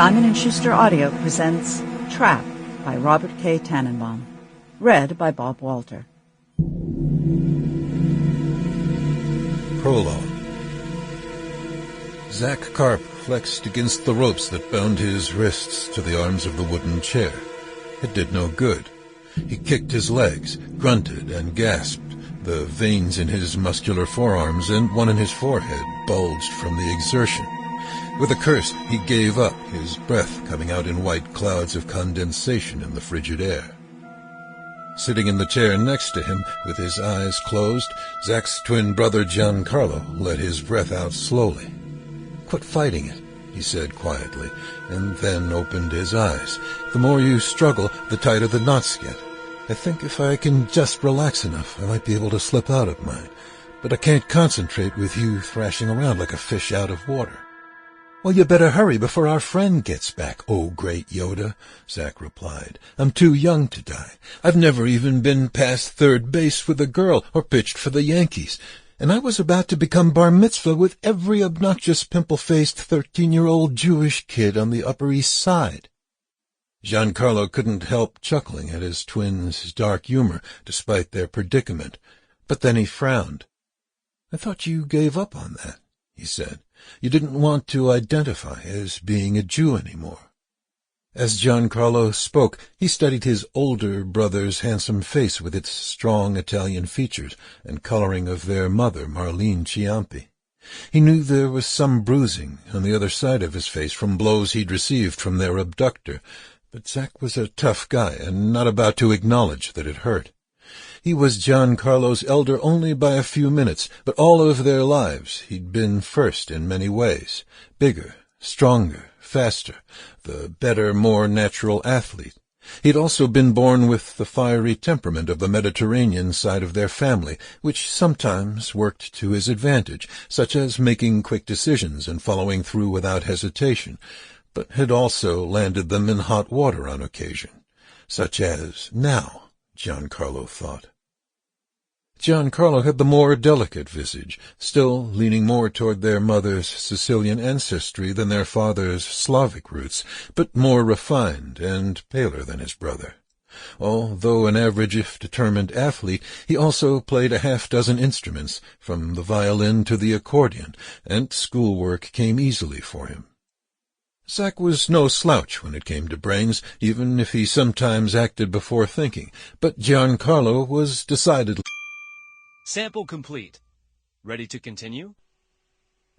Simon & Schuster Audio presents Trap by Robert K. Tanenbaum. Read by Bob Walter. Prologue. Zack Karp flexed against the ropes that bound his wrists to the arms of the wooden chair. It did no good. He kicked his legs, grunted, and gasped. The veins in his muscular forearms and one in his forehead bulged from the exertion. With a curse, he gave up, his breath coming out in white clouds of condensation in the frigid air. Sitting in the chair next to him, with his eyes closed, Zack's twin brother Giancarlo let his breath out slowly. "Quit fighting it," he said quietly, and then opened his eyes. "The more you struggle, the tighter the knots get. I think if I can just relax enough, I might be able to slip out of mine. But I can't concentrate with you thrashing around like a fish out of water." "Well, you better hurry before our friend gets back, oh great Yoda," Zack replied. "I'm too young to die. I've never even been past third base with a girl or pitched for the Yankees. And I was about to become bar mitzvah with every obnoxious pimple-faced 13-year-old Jewish kid on the Upper East Side." Giancarlo couldn't help chuckling at his twins' dark humor, despite their predicament. But then he frowned. "I thought you gave up on that," he said. "You didn't want to identify as being a Jew anymore." As Giancarlo spoke, he studied his older brother's handsome face with its strong Italian features and coloring of their mother, Marlene Ciampi. He knew there was some bruising on the other side of his face from blows he'd received from their abductor, but Zack was a tough guy and not about to acknowledge that it hurt. He was Giancarlo's elder only by a few minutes, but all of their lives he'd been first in many ways. Bigger, stronger, faster, the better, more natural athlete. He'd also been born with the fiery temperament of the Mediterranean side of their family, which sometimes worked to his advantage, such as making quick decisions and following through without hesitation, but had also landed them in hot water on occasion, such as now, Giancarlo thought. Giancarlo had the more delicate visage, still leaning more toward their mother's Sicilian ancestry than their father's Slavic roots, but more refined and paler than his brother. Although an average if determined athlete, he also played a half-dozen instruments, from the violin to the accordion, and schoolwork came easily for him. Zack was no slouch when it came to brains, even if he sometimes acted before thinking, but Giancarlo was decidedly... Sample complete. Ready to continue?